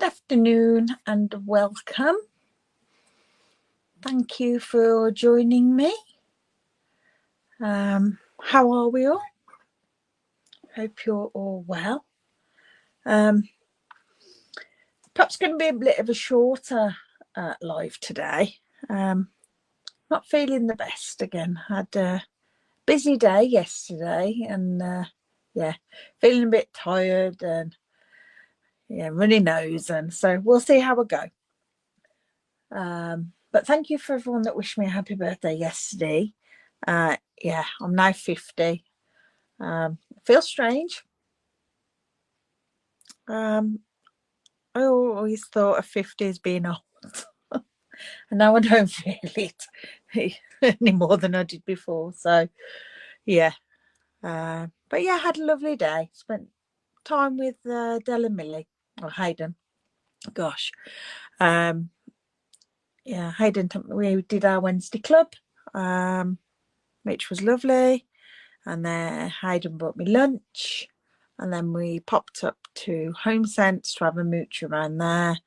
Good afternoon and welcome. Thank you for joining me. How are we all? Hope you're all well. Perhaps going to be a bit of a shorter live today. Not feeling the best again. Had a busy day yesterday and feeling a bit tired and runny nose, and so we'll see how we go. But thank you for everyone that wished me a happy birthday yesterday. I'm now 50. Feels strange. I always thought of 50 as being old. And now I don't feel it any more than I did before. So, yeah. But yeah, I had a lovely day. Spent time with Dell and Millie, or Hayden. Gosh. Hayden, we did our Wednesday club, which was lovely. And then Hayden brought me lunch. And then we popped up to Home Sense to have a mooch around there.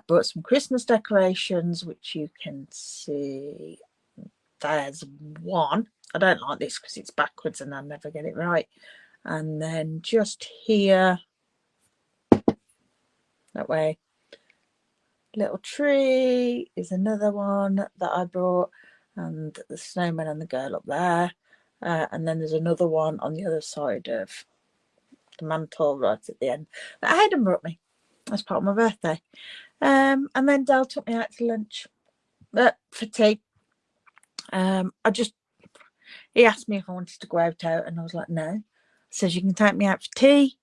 Brought some Christmas decorations, which you can see. There's one. I don't like this because it's backwards and I never get it right. And then just here, that way, little tree is another one that I brought, and the snowman and the girl up there. And then there's another one on the other side of the mantle right at the end that Hayden brought me as part of my birthday. And then Dal took me out to lunch for tea. He asked me if I wanted to go out, and I was like, no. He says, you can take me out for tea.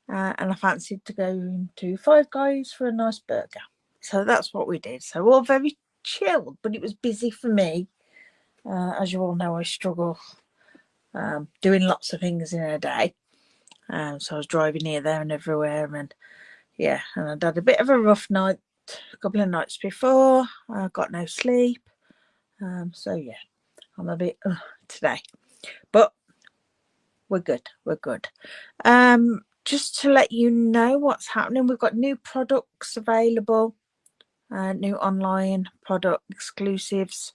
And I fancied to go to Five Guys for a nice burger. So that's what we did. So all very chilled, but it was busy for me. As you all know, I struggle doing lots of things in a day. So I was driving here, there and everywhere. And I'd had a bit of a rough night a couple of nights before. I got no sleep. I'm a bit today. But we're good. Just to let you know what's happening, we've got new products available, new online product exclusives,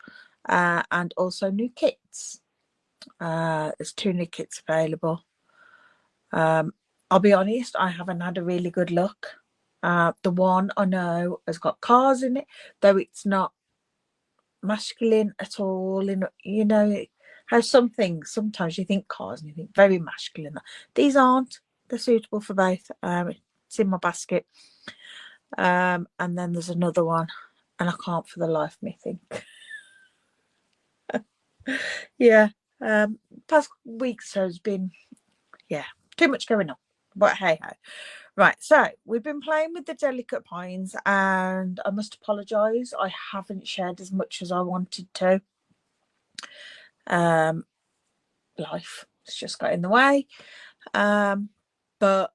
and also new kits. There's 2 new kits available. I'll be honest, I haven't had a really good look. The one I know has got cars in it, though it's not masculine at all. How some things, sometimes you think cars and you think very masculine. These aren't. They're suitable for both. It's in my basket. And then there's another one, and I can't for the life of me think. Past weeks has been too much going on, but hey ho. Right, so we've been playing with the delicate pines, and I must apologise, I haven't shared as much as I wanted to. Life has just got in the way, but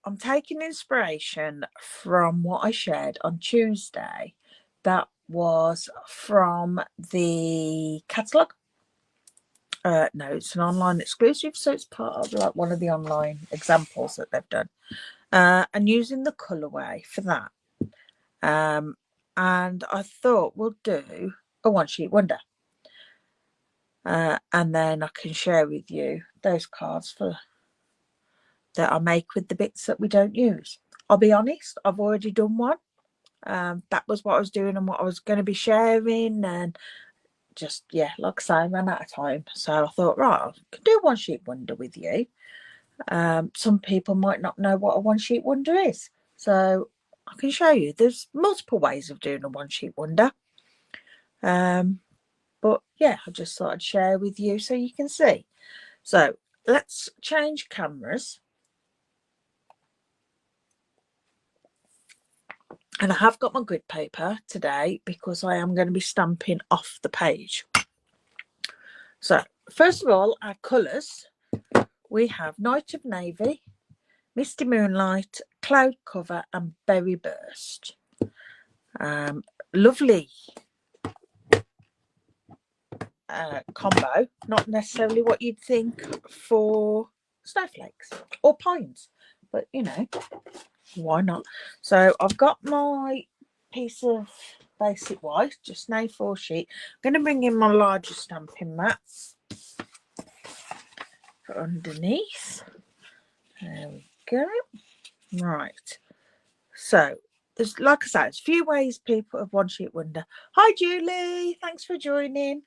I'm taking inspiration from what I shared on Tuesday. That was from the catalogue. No, it's an online exclusive, so it's part of like one of the online examples that they've done. And using the colourway for that. And I thought we'll do a one sheet wonder. And then I can share with you those cards that I make with the bits that we don't use. I'll be honest, I've already done one. That was what I was doing and what I was going to be sharing, and just like I say, I ran out of time, so I thought, right, I can do one sheet wonder with you. Some people might not know what a one sheet wonder is, so I can show you. There's multiple ways of doing a one sheet wonder, but I just thought I'd share with you so you can see. So let's change cameras. And I have got my grid paper today because I am going to be stamping off the page. So first of all, our colours. We have Night of Navy, Misty Moonlight, Cloud Cover and Berry Burst. Lovely combo. Not necessarily what you'd think for snowflakes or pines, but why not? So I've got my piece of basic white, just an A4 sheet. I'm going to bring in my larger stamping mat for underneath. There we go. Right. So there's, like I said, there's a few ways people of one sheet wonder. Hi Julie, thanks for joining.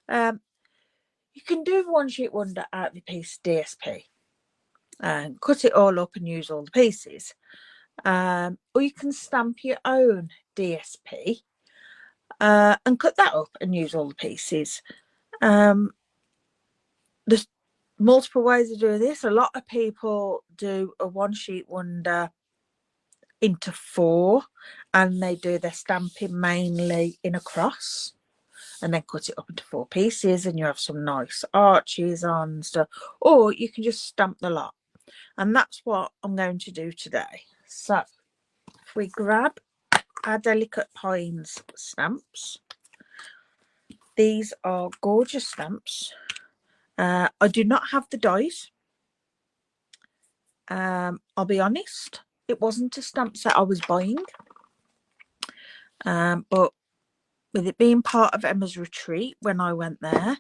You can do one sheet wonder out of your piece DSP and cut it all up and use all the pieces. Or you can stamp your own DSP and cut that up and use all the pieces. There's multiple ways of doing this. A lot of people do a one sheet wonder into 4 and they do their stamping mainly in a cross and then cut it up into 4 pieces and you have some nice arches on stuff, or you can just stamp the lot, and that's what I'm going to do today. So if we grab our Delicate Pines stamps, these are gorgeous stamps. I do not have the dies. I'll be honest, it wasn't a stamp set I was buying, but with it being part of Emma's retreat when I went there,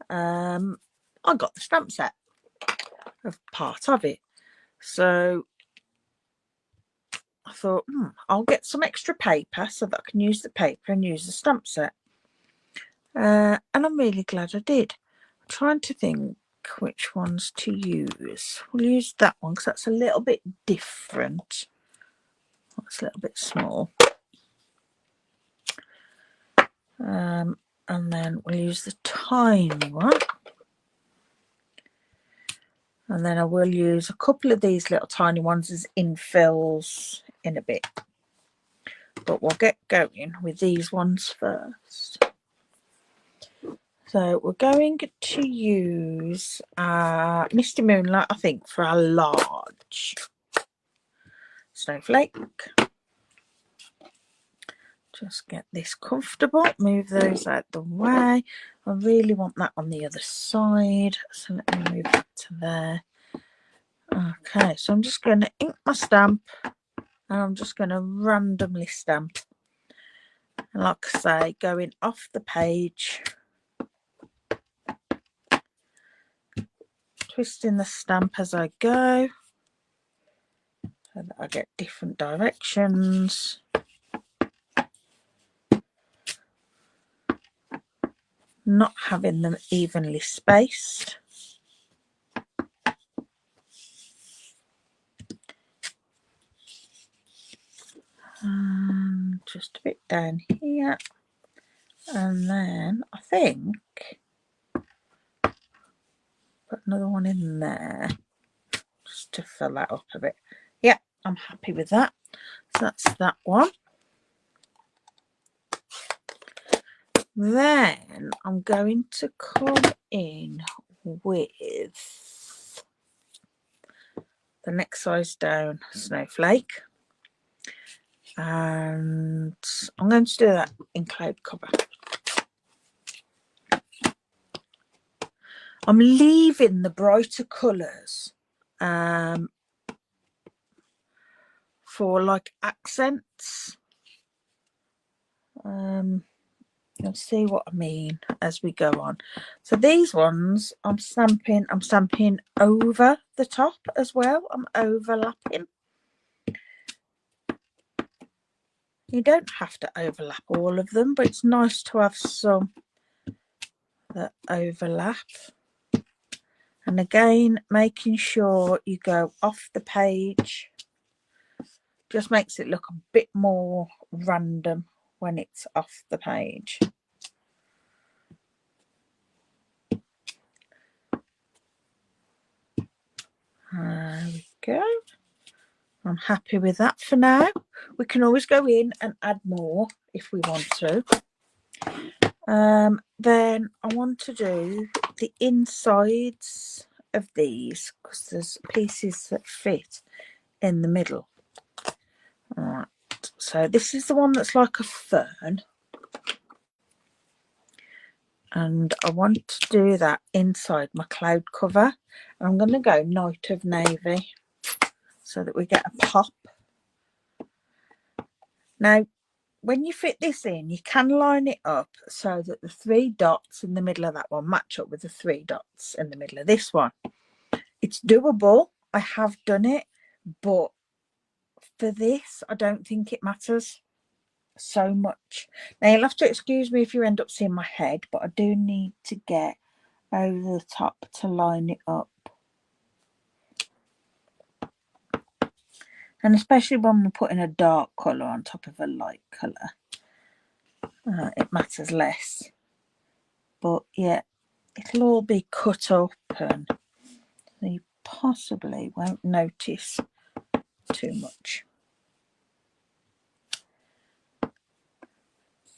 I got the stamp set of part of it. So I thought, I'll get some extra paper so that I can use the paper and use the stamp set. And I'm really glad I did. I'm trying to think which ones to use. We'll use that one because that's a little bit different. That's a little bit small. And then we'll use the tiny one. And then I will use a couple of these little tiny ones as infills in a bit. But we'll get going with these ones first. So we're going to use Misty Moonlight, I think, for our large snowflake. Just get this comfortable, move those out the way. I really want that on the other side, so let me move that to there. Okay, so I'm just going to ink my stamp and I'm just going to randomly stamp. And like I say, going off the page, twisting the stamp as I go so that I get different directions. Not having them evenly spaced. Just a bit down here. And then I think put another one in there just to fill that up a bit. Yeah, I'm happy with that. So that's that one. Then I'm going to come in with the next size down snowflake, and I'm going to do that in cloud cover. I'm leaving the brighter colours for like accents. You'll see what I mean as we go on. So these ones I'm stamping over the top as well. I'm overlapping. You don't have to overlap all of them, but it's nice to have some that overlap. And again, making sure you go off the page just makes it look a bit more random when it's off the page. There we go. I'm happy with that for now. We can always go in and add more if we want to. Then I want to do the insides of these because there's pieces that fit in the middle. All right, so this is the one that's like a fern, and I want to do that inside my cloud cover. I'm going to go Night of Navy so that we get a pop Now, when you fit this in, you can line it up so that the 3 dots in the middle of that one match up with the 3 dots in the middle of this one. It's doable. I have done it, but for this, I don't think it matters so much. Now, you'll have to excuse me if you end up seeing my head, but I do need to get over the top to line it up. And especially when we're putting a dark colour on top of a light colour, it matters less. But yeah, it'll all be cut up and you possibly won't notice too much.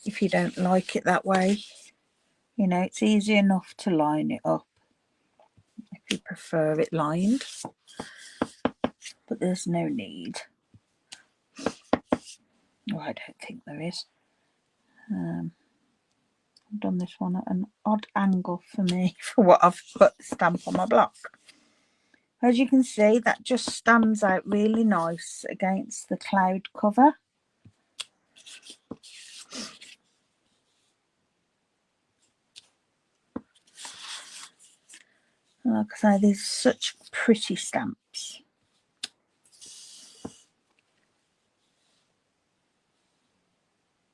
If you don't like it that way, you know, it's easy enough to line it up if you prefer it lined, but there's no need. Well, I don't think there is. I've done this one at an odd angle for me for what I've put the stamp on my block. As you can see, that just stands out really nice against the cloud cover. Like I say, these are such pretty stamps.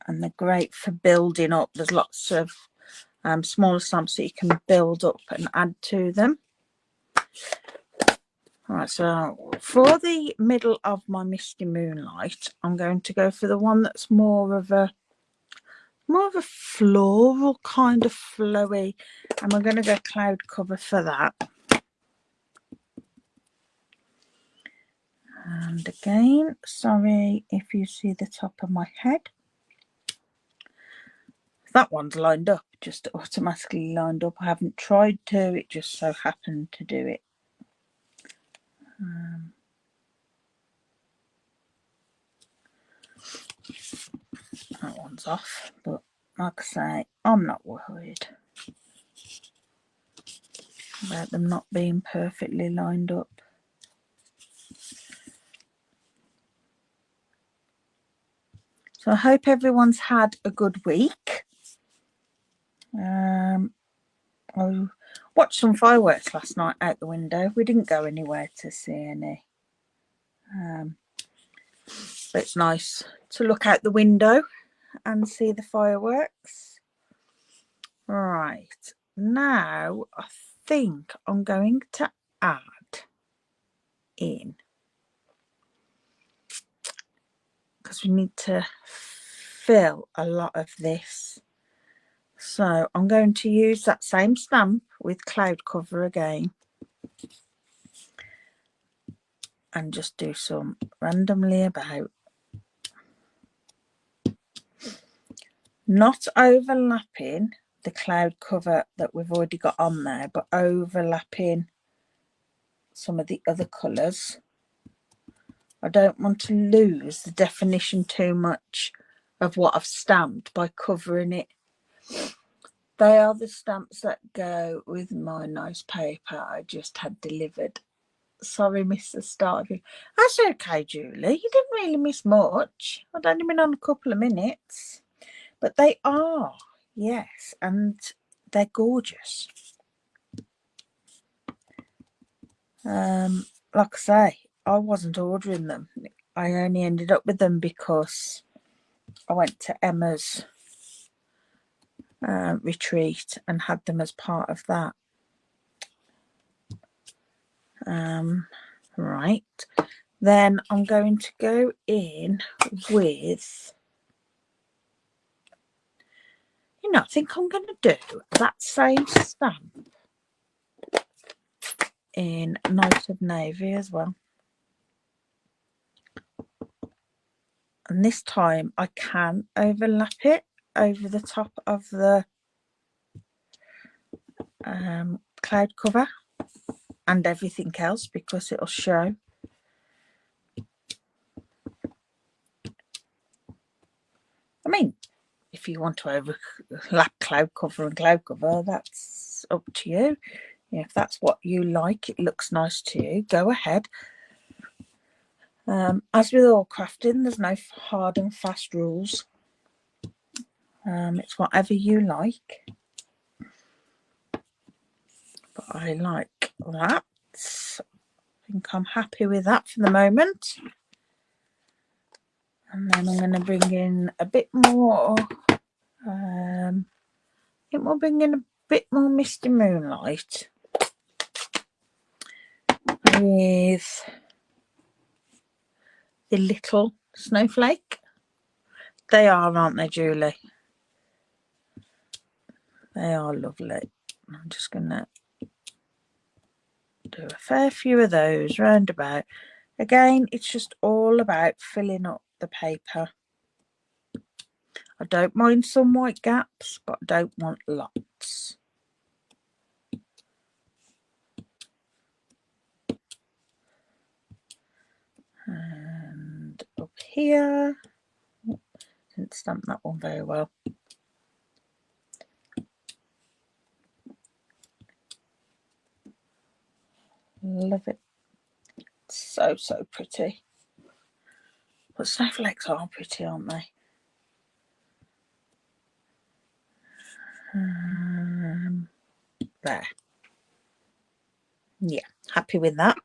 And they're great for building up. There's lots of smaller stamps that you can build up and add to them. Alright, so for the middle of my Misty Moonlight, I'm going to go for the one that's more of a floral kind of flowy, and we're going to go cloud cover for that. And again, sorry if you see the top of my head. That one's lined up, just automatically lined up. I haven't tried to, it just so happened to do it. That one's off, but like I say, I'm not worried about them not being perfectly lined up. So I hope everyone's had a good week. I watched some fireworks last night out the window. We didn't go anywhere to see any. But it's nice to look out the window and see the fireworks. Right, now I think I'm going to add in, because we need to fill a lot of this. So I'm going to use that same stamp with cloud cover again and just do some randomly about. Not overlapping the cloud cover that we've already got on there, but overlapping some of the other colours. I don't want to lose the definition too much of what I've stamped by covering it. They are the stamps that go with my nice paper I just had delivered. Sorry, Mr. Starvey. That's okay, Julie. You didn't really miss much. I'd only been on a couple of minutes. But they are, yes, and they're gorgeous. Like I say, I wasn't ordering them. I only ended up with them because I went to Emma's retreat and had them as part of that. Right, then I'm going to go in with, you know, I think I'm going to do that same stamp in Night of Navy as well. And this time I can overlap it over the top of the cloud cover and everything else, because it'll show. I mean, if you want to overlap cloud cover, that's up to you. If that's what you like, it looks nice to you, go ahead. As with all crafting, there's no hard and fast rules. It's whatever you like. But I like that. I think I'm happy with that for the moment. And then I'm going to bring in a bit more. I think we'll bring in a bit more Misty Moonlight with the little snowflake. They are, aren't they, Julie? They are lovely. I'm just going to do a fair few of those round about. Again, it's just all about filling up the paper. I don't mind some white gaps, but I don't want lots. And up here, didn't stamp that one very well. Love it. So pretty. But snowflakes are pretty, aren't they? There. Yeah, happy with that.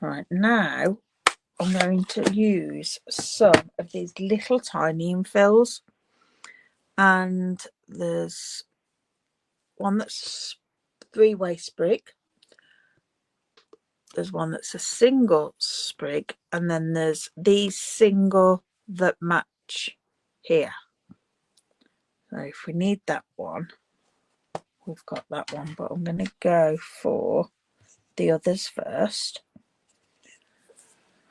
Right, now I'm going to use some of these little tiny infills. And there's one that's three-way sprig. There's one that's a single sprig, and then there's these single that match here. So if we need that one, we've got that one, but I'm going to go for the others first.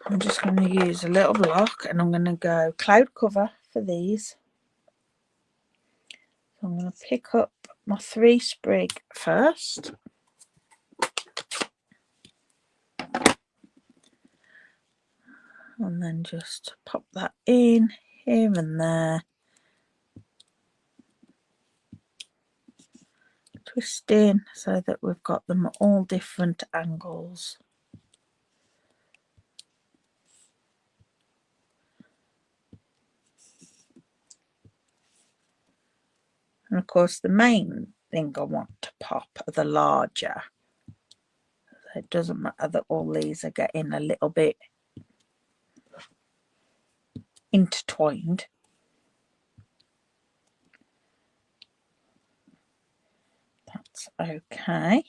I'm just going to use a little block, and I'm going to go cloud cover for these. So I'm going to pick up my 3 sprig first. And then just pop that in here and there. Twist in so that we've got them at all different angles. And of course the main thing I want to pop are the larger. So it doesn't matter that all these are getting a little bit intertwined. That's okay.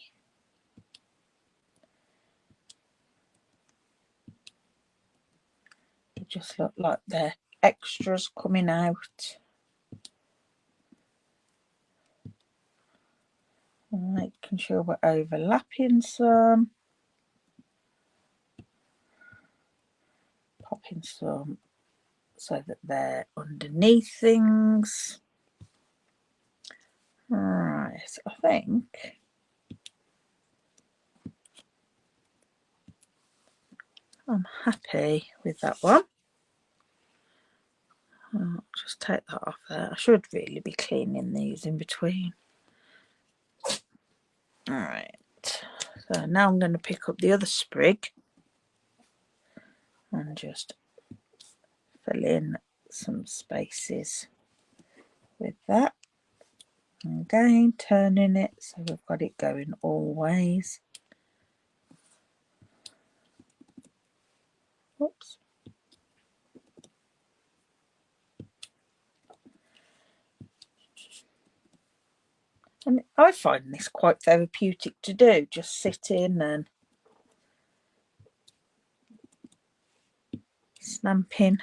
They just look like they're extras coming out. Making sure we're overlapping some. Popping some so that they're underneath things. Right, I think I'm happy with that one. I'll just take that off there. I should really be cleaning these in between. Alright, so now I'm going to pick up the other sprig and just fill in some spaces with that. Again, turning it so we've got it going all ways. Oops. And I find this quite therapeutic to do, just sit in and stamping.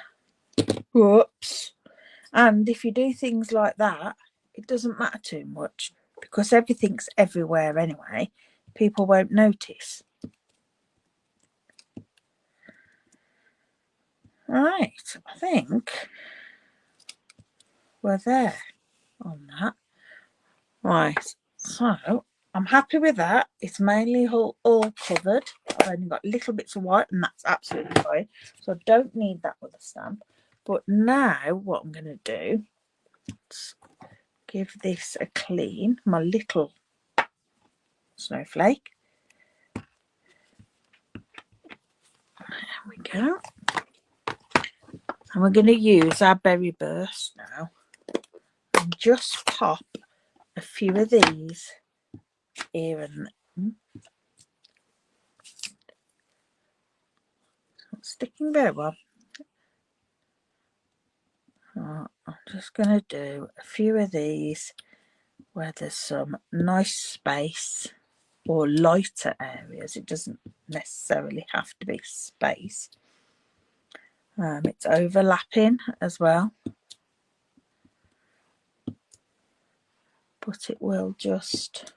Whoops. And if you do things like that, it doesn't matter too much because everything's everywhere anyway. People won't notice. Right, I think we're there on that. Right, so I'm happy with that. It's mainly all covered. I've only got little bits of white and that's absolutely fine. So I don't need that other stamp. But now what I'm going to do is give this a clean, my little snowflake. we go. And we're going to use our berry burst now and just pop a few of these here and there. It's not sticking very well. I'm just going to do a few of these where there's some nice space or lighter areas. It doesn't necessarily have to be space. It's overlapping as well, but it will just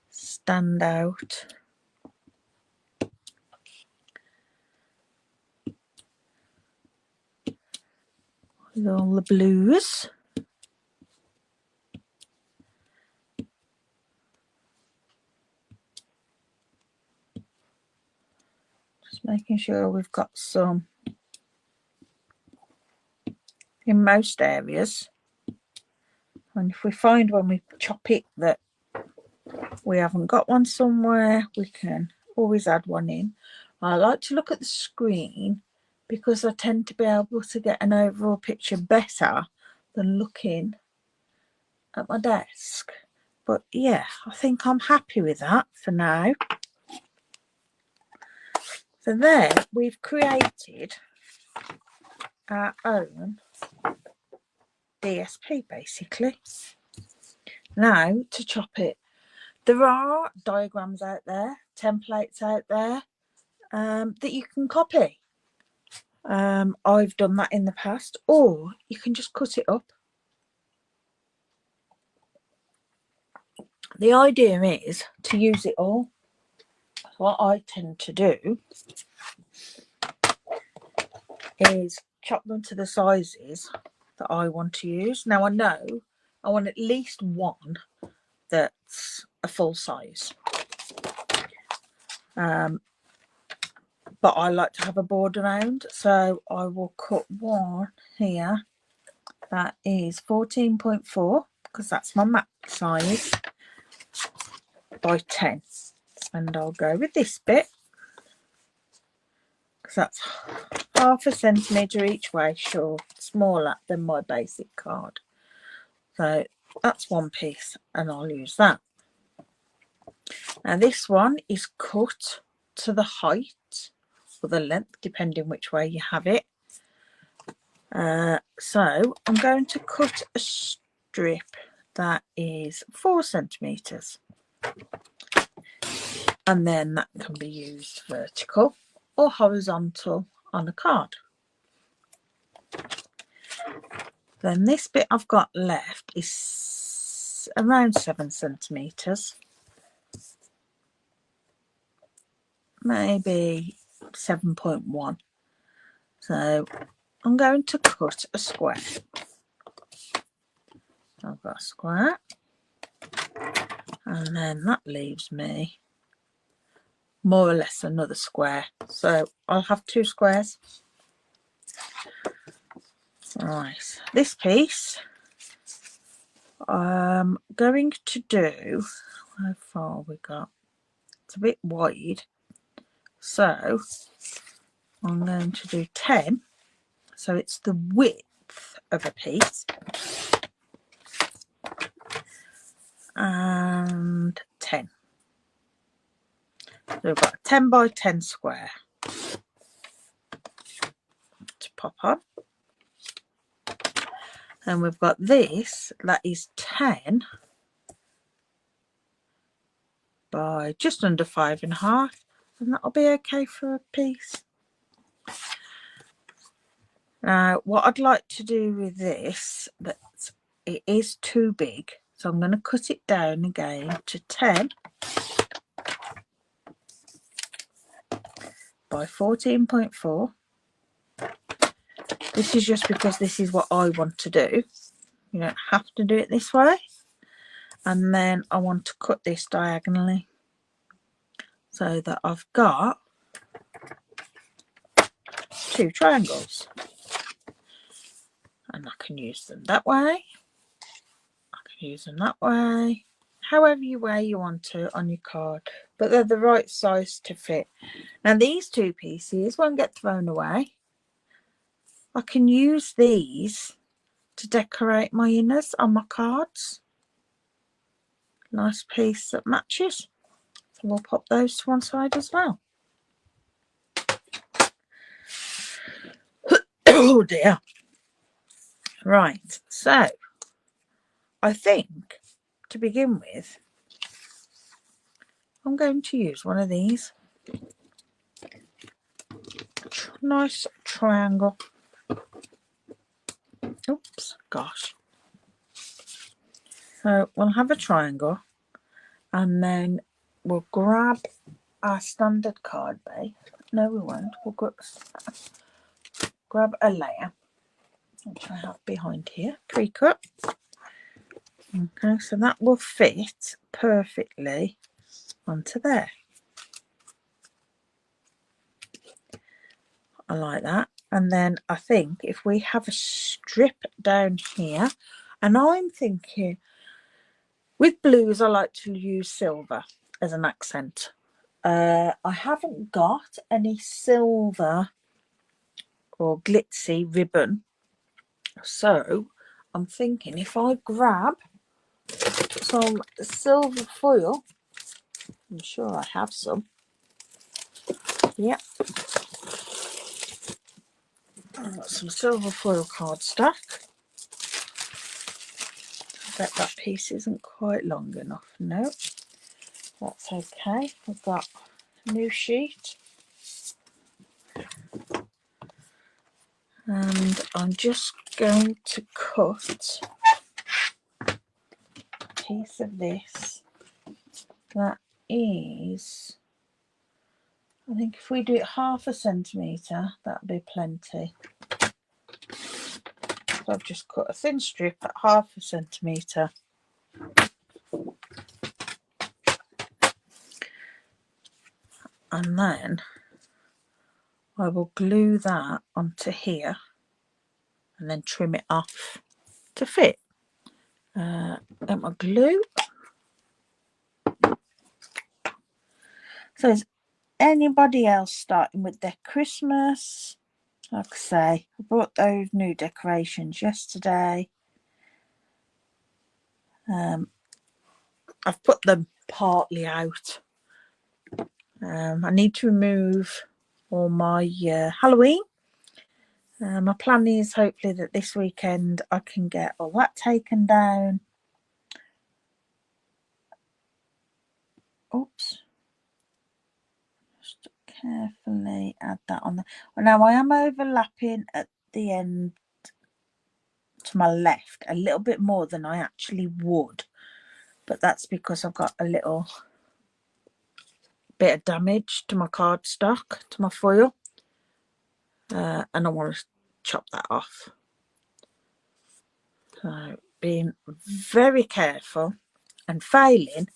stand out. With all the blues. Just making sure we've got some in most areas. And if we find when we chop it that we haven't got one somewhere, we can always add one in. I like to look at the screen because I tend to be able to get an overall picture better than looking at my desk. But yeah, I think I'm happy with that for now. So there we've created our own DSP basically. Now to chop it. There are diagrams out there, templates out there that you can copy. I've done that in the past, or you can just cut it up. The idea is to use it all. What I tend to do is chop them to the sizes that I want to use. Now I know I want at least one that's a full size. But I like to have a border around, so I will cut one here that is 14.4 because that's my map size by 10, and I'll go with this bit because that's 0.5 centimetre each way short, smaller than my basic card. So that's one piece and I'll use that. Now this one is cut to the height or the length depending which way you have it. So I'm going to cut a strip that is 4 centimetres, and then that can be used vertical or horizontal on a card. Then this bit I've got left is around 7 centimetres, maybe 7.1. So I'm going to cut a square. I've got a square, and then that leaves me more or less another square. So I'll have 2 squares. Right, this piece I'm going to do, how far we got? It's a bit wide, so I'm going to do 10. So it's the width of a piece, and 10. So we've got a 10 by 10 square to pop on. And we've got this that is 10 by just under 5.5, and that'll be okay for a piece. Now what I'd like to do with this, that it is too big, so I'm going to cut it down again to 10 by 14.4. This is just because this is what I want to do. You don't have to do it this way. And then I want to cut this diagonally so that I've got 2 triangles. And I can use them that way. I can use them that way. however way you want to on your card, but they're the right size to fit. Now these two pieces won't get thrown away. I can use these to decorate my inners on my cards. Nice piece that matches. So we'll pop those to one side as well. Oh dear. Right, so I think to begin with, I'm going to use one of these. Nice triangle. Oops, gosh. So we'll have a triangle and then we'll grab our standard card base. No, we won't. We'll grab a layer, which I have behind here, pre-cut. Okay, so that will fit perfectly onto there. I like that. And then I think if we have a strip down here, and I'm thinking with blues I like to use silver as an accent. I haven't got any silver or glitzy ribbon, so I'm thinking if I grab some silver foil, I'm sure I have some. Yep, I've got some silver foil cardstock. I bet that piece isn't quite long enough. No, that's okay. I've got a new sheet. And I'm just going to cut a piece of this that is, I think if we do it 1/2 centimetre, that'll be plenty. So I've just cut a thin strip at 1/2 centimetre. And then I will glue that onto here and then trim it off to fit. Get my glue. So is anybody else starting with their Christmas? Like I say, I bought those new decorations yesterday. I've put them partly out. I need to remove all my Halloween. My plan is hopefully that this weekend I can get all that taken down. Oops. Just carefully add that on there. Well, now I am overlapping at the end to my left a little bit more than I actually would, but that's because I've got a little bit of damage to my cardstock, to my foil, and I want to chop that off. So being very careful and failing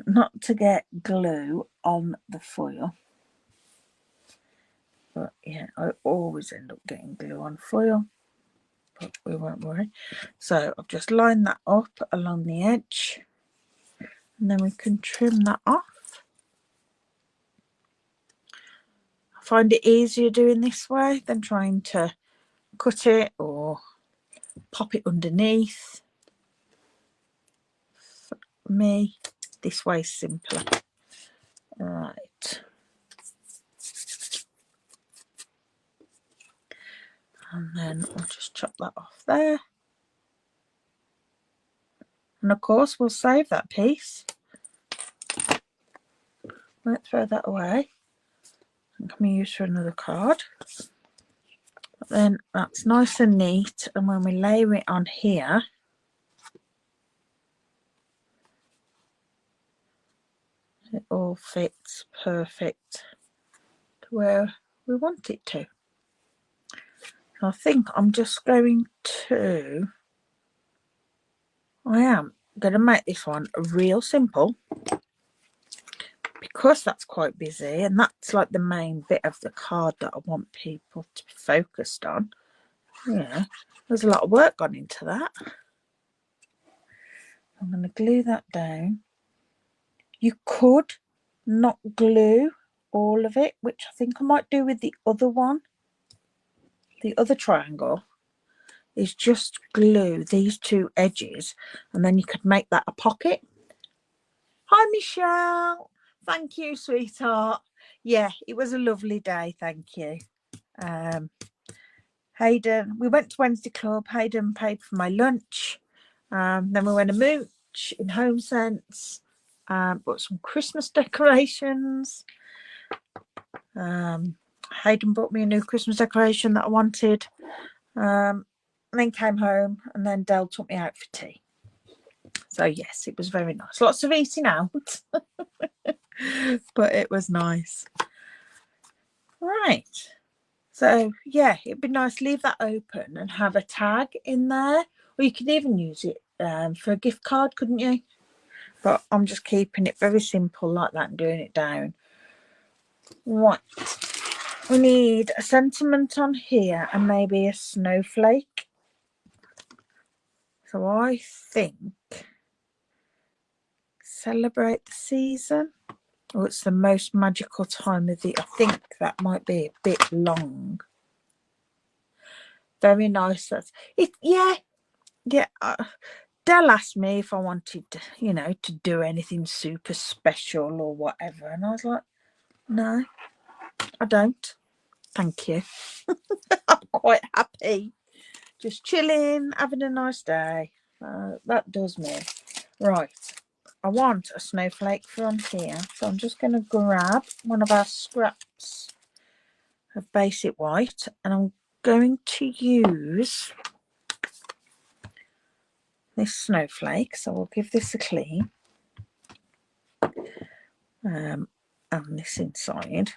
not to get glue on the foil. But yeah, I always end up getting glue on foil, but we won't worry. So I've just lined that up along the edge and then we can trim that off. I find it easier doing this way than trying to cut it or pop it underneath. For me, this way is simpler. Right. And then I'll just chop that off there. And of course we'll save that piece. Won't throw that away. It can be used for another card. But then that's nice and neat, and when we layer it on here, it all fits perfect to where we want it to. So I think I'm just going to, I am going to make this one real simple because that's quite busy and that's like the main bit of the card that I want people to be focused on. Yeah, there's a lot of work gone into that. I'm going to glue that down. You could not glue all of it, which I think I might do with the other one. The other triangle is just glue these two edges, and then you could make that a pocket. Hi, Michelle. Thank you, sweetheart. Yeah, it was a lovely day. Thank you. Hayden, we went to Wednesday Club. Hayden paid for my lunch. Then we went to Mooch in Home Sense. Bought some Christmas decorations. Hayden bought me a new Christmas decoration that I wanted. And then came home, and then Dell took me out for tea. So yes, it was very nice. Lots of eating out, but it was nice. Right. So yeah, it'd be nice to leave that open and have a tag in there, or you could even use it for a gift card, couldn't you? But I'm just keeping it very simple like that and gluing it down. Right. We need a sentiment on here and maybe a snowflake. So I think celebrate the season. Oh, it's the most magical time of the. I think that might be a bit long. Very nice. That's it. Yeah. Dell asked me if I wanted, to do anything super special or whatever, and I was like, no, I don't. Thank you. I'm quite happy. Just chilling, having a nice day. That does me. Right. I want a snowflake from here. So I'm just going to grab one of our scraps of basic white, and I'm going to use this snowflake. So we'll give this a clean. And this inside.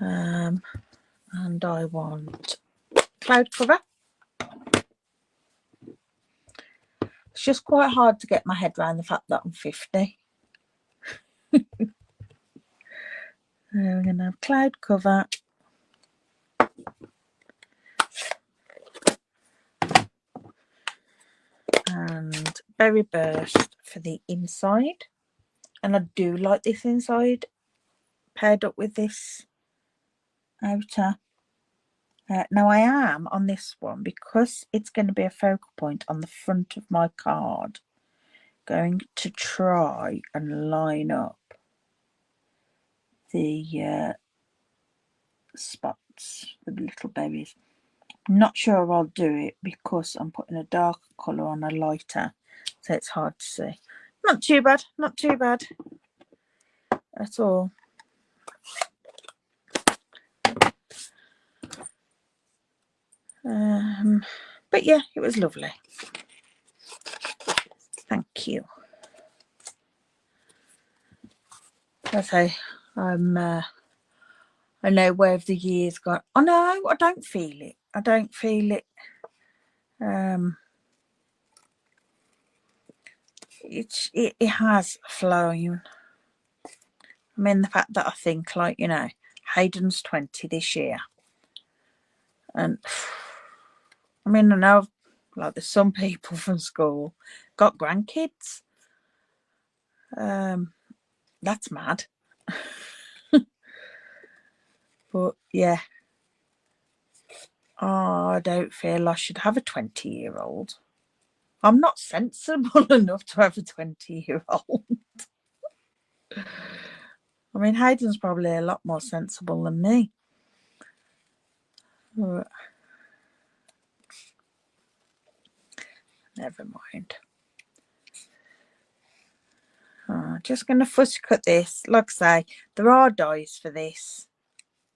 And I want cloud cover. It's just quite hard to get my head around the fact that I'm 50. We're going to have cloud cover. And berry burst for the inside. And I do like this inside paired up with this outer. Now I am on this one, because it's going to be a focal point on the front of my card, going to try and line up the spots, the little berries. Not sure I'll do it because I'm putting a darker colour on a lighter, so it's hard to see. Not too bad, not too bad at all. But yeah, it was lovely. Thank you. I say, I know where the year's gone. Oh no, I don't feel it. I don't feel it. It has flown. I mean, the fact that I think, like, Hayden's 20 this year, and I mean, I know, like, there's some people from school got grandkids. That's mad. But yeah, I don't feel I should have a 20-year-old. I'm not sensible enough to have a 20-year-old. I mean, Hayden's probably a lot more sensible than me. But never mind. Just going to fussy cut this. Like I say, there are dies for this.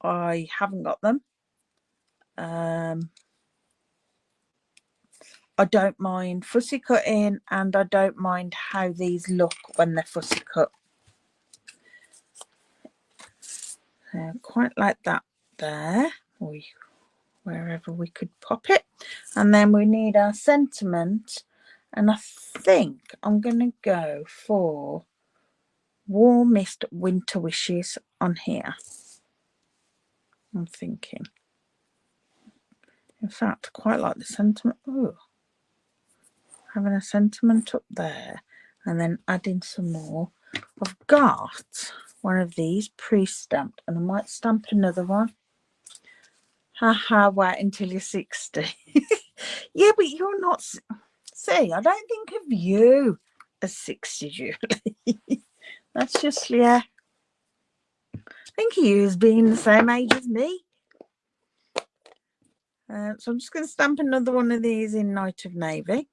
I haven't got them. I don't mind fussy cutting, and I don't mind how these look when they're fussy cut. Quite like that there, or wherever we could pop it. And then we need our sentiment, and I think I'm going to go for warmest winter wishes on here. I'm thinking. In fact, I quite like the sentiment. Ooh, having a sentiment up there and then adding some more. I've got one of these pre-stamped and I might stamp another one. Haha, wait until you're 60. Yeah, but you're not. See, I don't think of you as 60, Julie. That's just, yeah. I think of you as being the same age as me. So I'm just going to stamp another one of these in Night of Navy.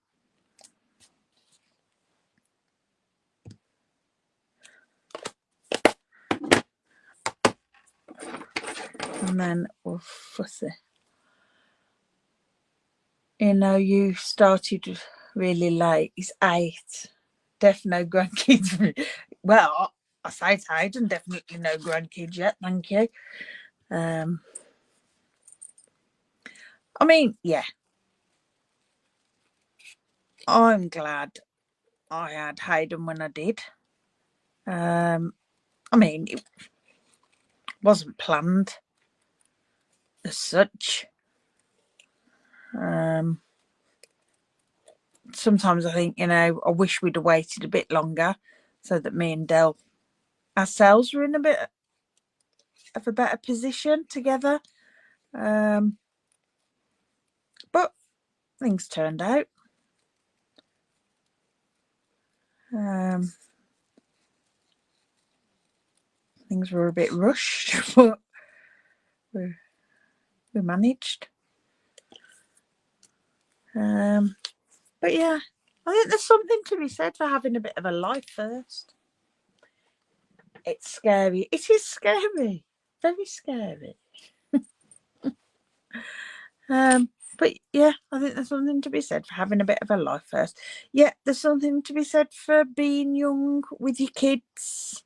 And then we'll fuss it. You know, you started really late. He's 8. Definitely no grandkids. Well, I say it's 8 and definitely no grandkids yet. Thank you. I mean, yeah. I'm glad I had Hayden when I did. I mean, it wasn't planned as such. Sometimes I think, you know, I wish we'd have waited a bit longer so that me and Del ourselves were in a bit of a better position together. But things turned out. Things were a bit rushed, but we managed. But yeah, I think there's something to be said for having a bit of a life first. It's scary. It is scary. Very scary. But yeah, I think there's something to be said for having a bit of a life first. Yeah, there's something to be said for being young with your kids.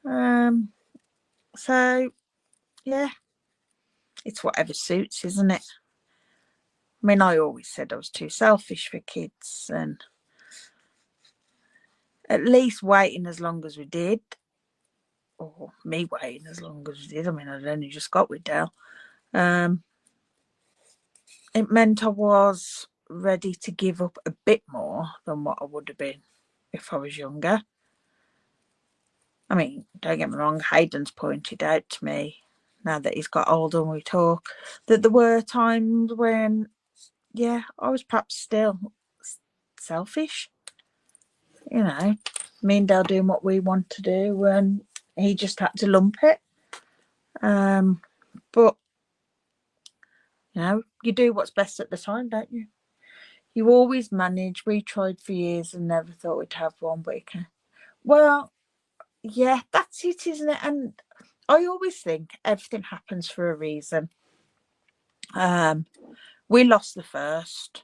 So yeah, it's whatever suits, isn't it? I mean, I always said I was too selfish for kids, and at least waiting as long as we did, or me waiting as long as we did. I mean, I'd only just got with Dale. It meant I was ready to give up a bit more than what I would have been if I was younger. I mean, don't get me wrong, Hayden's pointed out to me, now that he's got older and we talk, that there were times when, yeah, I was perhaps still selfish. You know, me and Dale doing what we want to do and he just had to lump it. But, you know, you do what's best at the time, don't you? You always manage. We tried for years and never thought we'd have one, but you can. Well, yeah, that's it, isn't it? And I always think everything happens for a reason. We lost the first.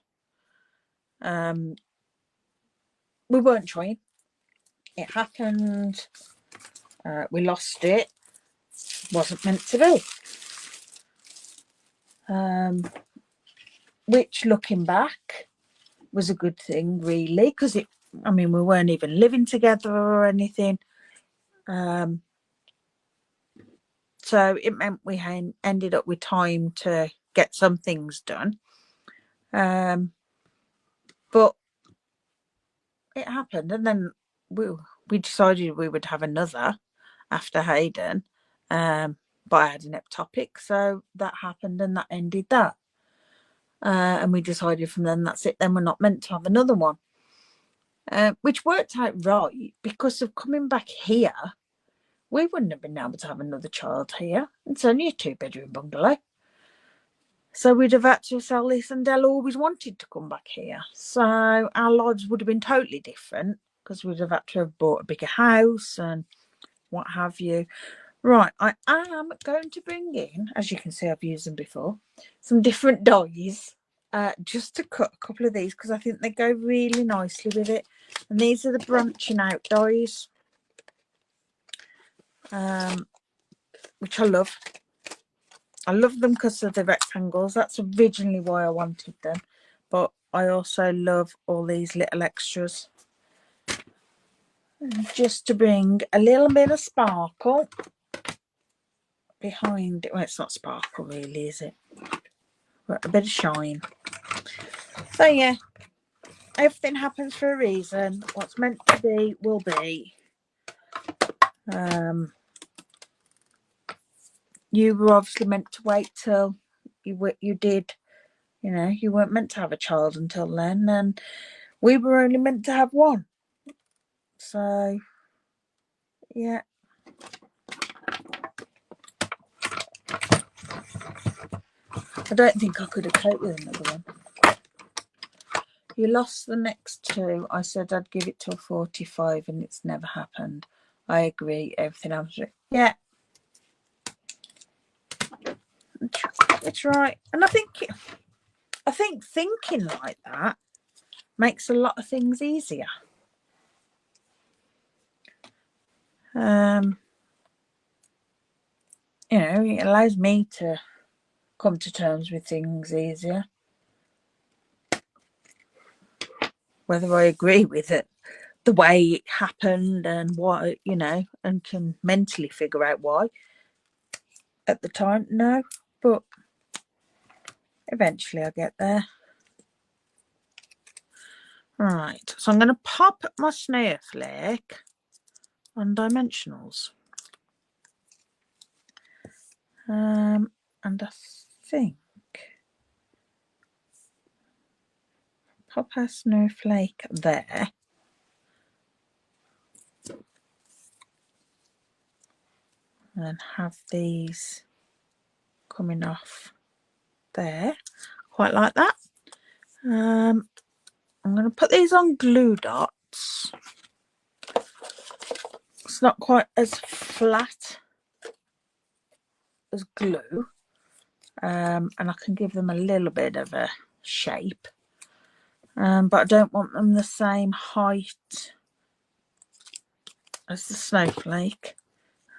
We weren't trying. It happened. We lost it. Wasn't meant to be. Which, looking back, was a good thing, really, because I mean, we weren't even living together or anything. So it meant we ended up with time to get some things done. But it happened, and then we decided we would have another after Hayden. But I had an ectopic, so that happened, and that ended that. And we decided from then that's it. Then we're not meant to have another one, which worked out right because of coming back here. We wouldn't have been able to have another child here. It's only a 2-bedroom bungalow. So we'd have had to sell this, and Dell always wanted to come back here. So our lives would have been totally different because we'd have had to have bought a bigger house and what have you. Right, I am going to bring in, as you can see, I've used them before, some different dies just to cut a couple of these because I think they go really nicely with it. And these are the branching out dies, which I love. I love them because of the rectangles. That's originally why I wanted them. But I also love all these little extras. And just to bring a little bit of sparkle. behind it. Well, it's not sparkle really, is it? But a bit of shine. So yeah, everything happens for a reason. What's meant to be will be. You were obviously meant to wait till you did. You know, you weren't meant to have a child until then, and we were only meant to have one. So yeah. I don't think I could have coped with another one. You lost the next two. I said I'd give it till 45 and it's never happened. I agree. Everything else. Yeah. It's right. And I think thinking like that makes a lot of things easier. You know, it allows me to come to terms with things easier. Whether I agree with it, the way it happened and why, you know, and can mentally figure out why. At the time, no, but eventually I get there. Right, so I'm going to pop my snowflake on dimensionals. And I think pop our snowflake there. And then have these coming off there, quite like that. I'm going to put these on glue dots. It's not quite as flat as glue, and I can give them a little bit of a shape, but I don't want them the same height as the snowflake.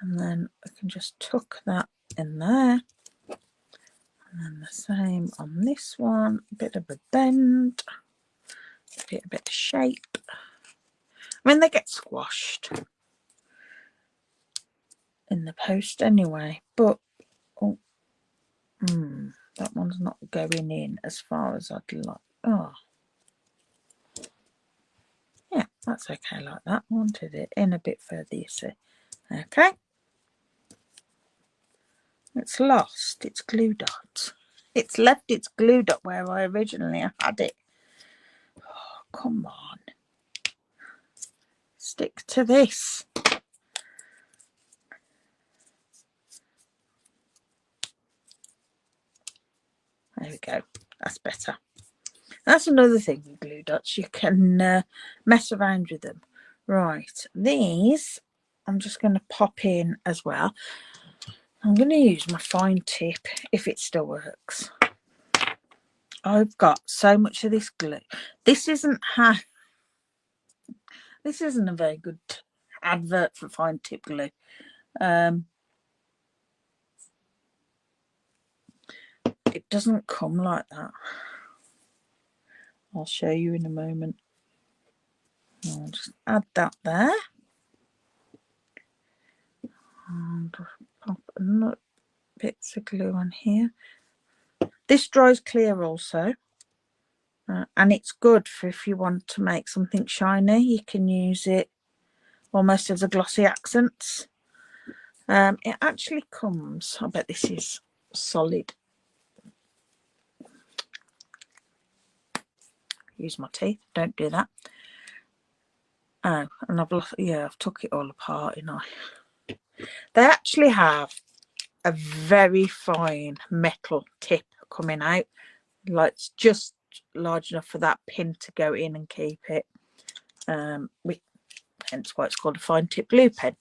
And then I can just tuck that in there. And then the same on this one, a bit of a bend, a bit of shape. I mean, they get squashed in the post anyway, but oh, that one's not going in as far as I'd like. Oh, yeah, that's okay like that. I wanted it in a bit further, you see. Okay. It's lost its glue dot. It's left its glue dot where I originally had it. Oh, come on. Stick to this. There we go. That's better. That's another thing with glue dots. You can mess around with them. Right. These I'm just going to pop in as well. I'm going to use my fine tip if it still works. I've got so much of this glue. This isn't a very good advert for fine tip glue. It doesn't come like that. I'll show you in a moment. I'll just add that there. And pop another bits of glue on here. This dries clear also. And it's good for if you want to make something shiny. You can use it almost as a glossy accents. It actually comes, I bet this is solid. Use my teeth, don't do that. Oh, and I've took it all apart, you know. They actually have a very fine metal tip coming out. Like, it's just large enough for that pin to go in and keep it. Hence why it's called a fine tip glue pen.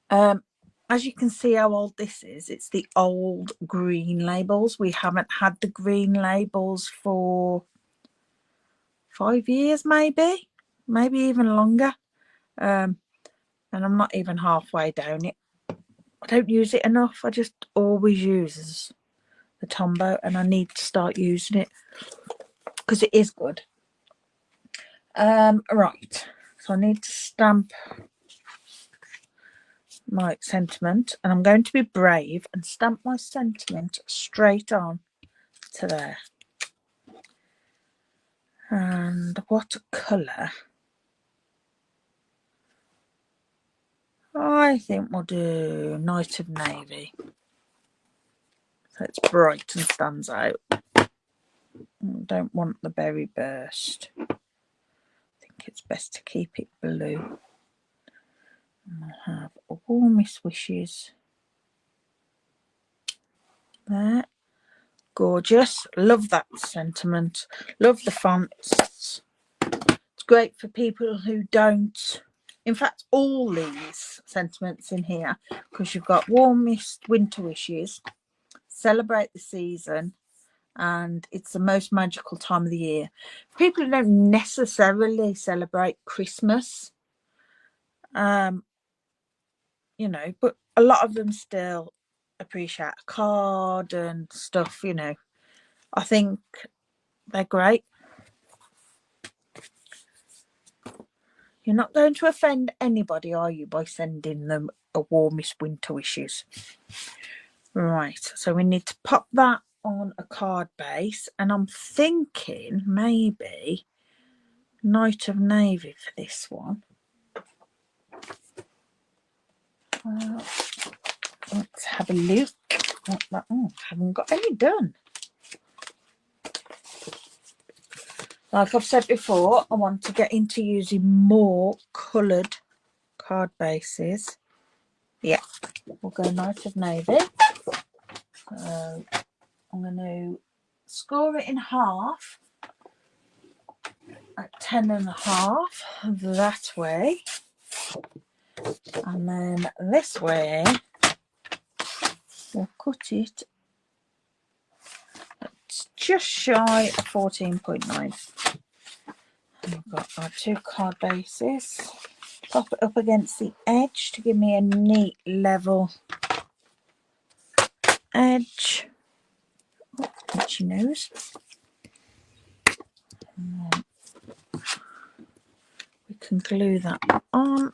As you can see how old this is, it's the old green labels. We haven't had the green labels for 5 years, maybe even longer. And I'm not even halfway down it. I don't use it enough. I just always use the Tombow, and I need to start using it because it is good. Right, so I need to stamp my sentiment, and I'm going to be brave and stamp my sentiment straight on to there. And what colour? I think we'll do Night of Navy. So it's bright and stands out. I don't want the berry burst. I think it's best to keep it blue. And I'll have Warmest Wishes there. Gorgeous. Love that sentiment. Love the fonts. It's great for people who don't. In fact, all these sentiments in here, because you've got Warmest Winter Wishes, Celebrate the Season, and It's the Most Magical Time of the Year. People who don't necessarily celebrate Christmas, you know, but a lot of them still appreciate a card and stuff, you know. I think they're great. You're not going to offend anybody, are you, by sending them a Warmest Winter Wishes? Right, so we need to pop that on a card base, and I'm thinking maybe Night of Navy for this one. Let's have a look. Oh, haven't got any done. Like I've said before, I want to get into using more coloured card bases. Yeah, we'll go Night of Navy. So I'm going to score it in half at 10.5 that way, and then this way we'll cut it just shy of 14.9. We've got our two card bases. Pop it up against the edge to give me a neat level edge. Oh, itchy nose. And then we can glue that on.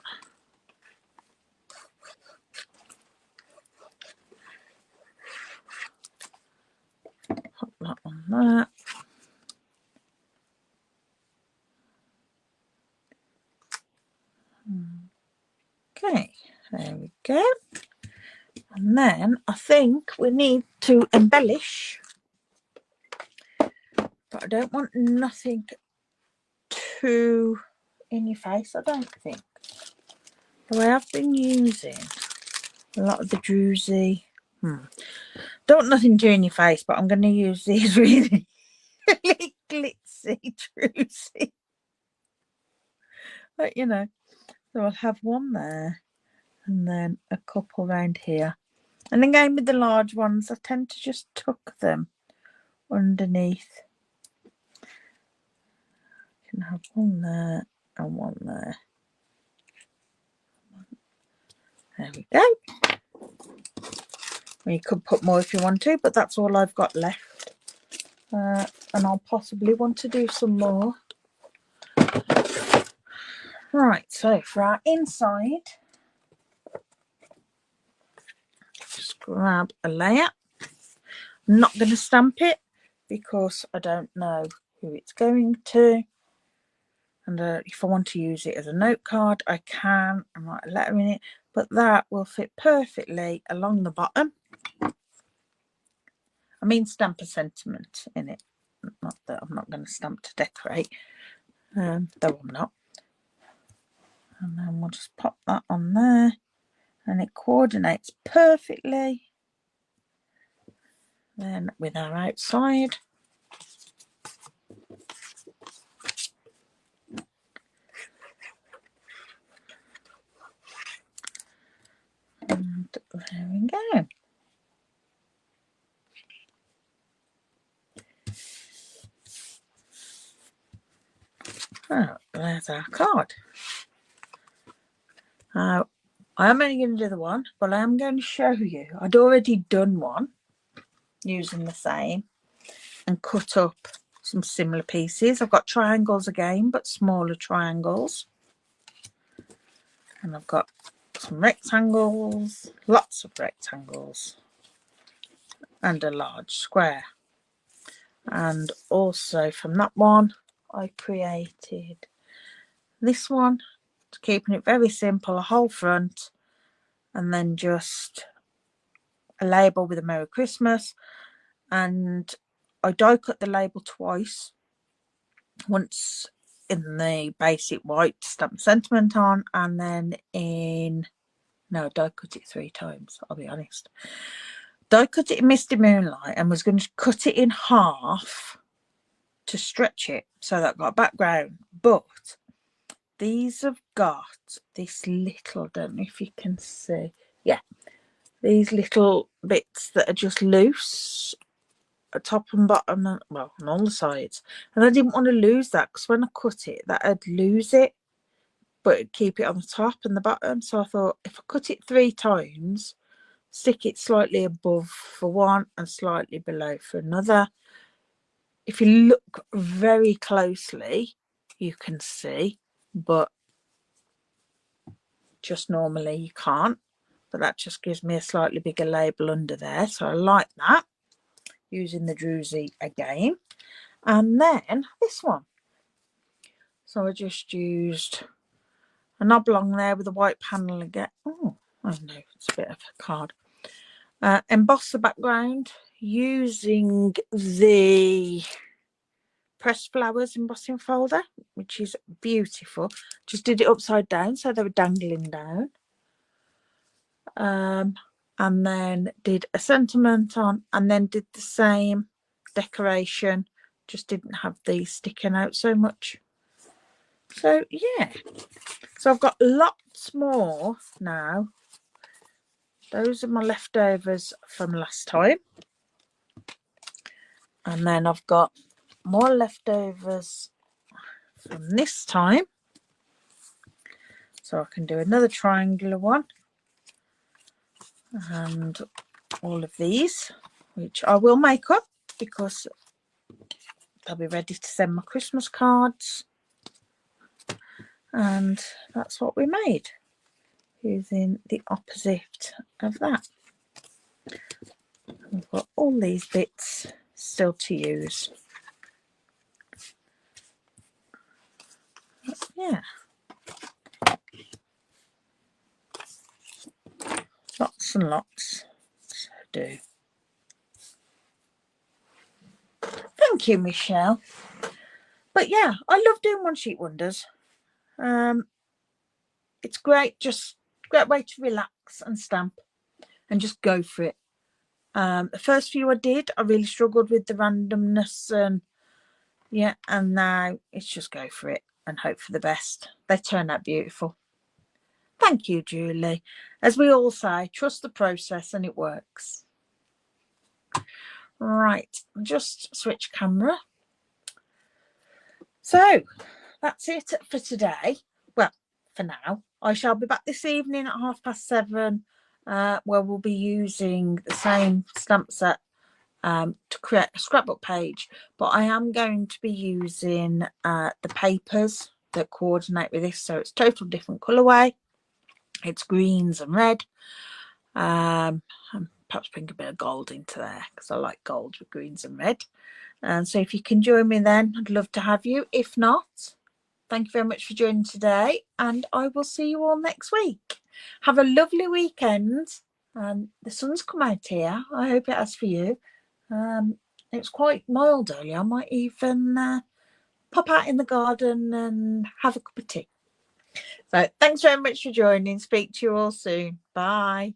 Pop that on there. Okay, there we go. And then I think we need to embellish, but I don't want nothing too in your face, I don't think. So I have been using a lot of the Druzy. Don't want nothing too in your face, but I'm going to use these really, really glitzy Druzy. But you know, so I'll have one there and then a couple around here. And again with the large ones, I tend to just tuck them underneath. You can have one there and one there. There we go. Well, you could put more if you want to, but that's all I've got left. And I'll possibly want to do some more. Right, so for our inside, just grab a layer. I'm not going to stamp it because I don't know who it's going to. And if I want to use it as a note card, I can. I write a letter in it, but that will fit perfectly along the bottom. I mean, stamp a sentiment in it. Not that I'm not going to stamp to decorate, though I'm not. And then we'll just pop that on there, and it coordinates perfectly then with our outside. And there we go. Oh, there's our card. Now, I am only going to do the one, but I am going to show you. I'd already done one using the same and cut up some similar pieces. I've got triangles again, but smaller triangles. And I've got some rectangles, lots of rectangles, and a large square. And also from that one I created this one, keeping it very simple, a whole front, and then just a label with a Merry Christmas. And I die cut the label twice, once in the basic white Stampin' Sentiment on, and then in, no, die cut it 3 times, I'll be honest. Die cut it in Misty Moonlight and was going to cut it in half to stretch it so that I got a background, but these have got this little, I don't know if you can see, yeah, these little bits that are just loose at top and bottom, and well, on all the sides, and I didn't want to lose that because when I cut it, that I'd lose it, but it'd keep it on the top and the bottom. So I thought if I cut it 3 times, stick it slightly above for one and slightly below for another. If you look very closely, you can see, but just normally you can't. But that just gives me a slightly bigger label under there, so I like that, using the druzy again. And then this one, so I just used an oblong there with a white panel again. Oh, I don't know, it's a bit of a card. Emboss the background using the Pressed Flowers embossing folder, which is beautiful. Just did it upside down so they were dangling down. And then did a sentiment on, and then did the same decoration, just didn't have these sticking out so much. So yeah, so I've got lots more now. Those are my leftovers from last time, and then I've got more leftovers from this time, so I can do another triangular one, and all of these, which I will make up because I'll be ready to send my Christmas cards. And that's what we made, using the opposite of that. We've got all these bits still to use. Yeah, lots and lots to do. Thank you, Michelle. But yeah, I love doing one sheet wonders. It's great, just a great way to relax and stamp and just go for it. The first few I did, I really struggled with the randomness, and yeah, and now it's just go for it and hope for the best. They turn out beautiful. Thank you, Julie. As we all say, trust the process and it works. Right, just switch camera. So that's it for today. Well, for now. I shall be back this evening at 7:30, where we'll be using the same stamp set to create a scrapbook page, but I am going to be using the papers that coordinate with this, so it's total different colourway. It's greens and red, and perhaps bring a bit of gold into there because I like gold with greens and red. And so if you can join me then, I'd love to have you. If not, thank you very much for joining today, and I will see you all next week. Have a lovely weekend. The sun's come out here. I hope it has for you. It's quite mild earlier. I might even pop out in the garden and have a cup of tea. So thanks very much for joining. Speak to you all soon. Bye.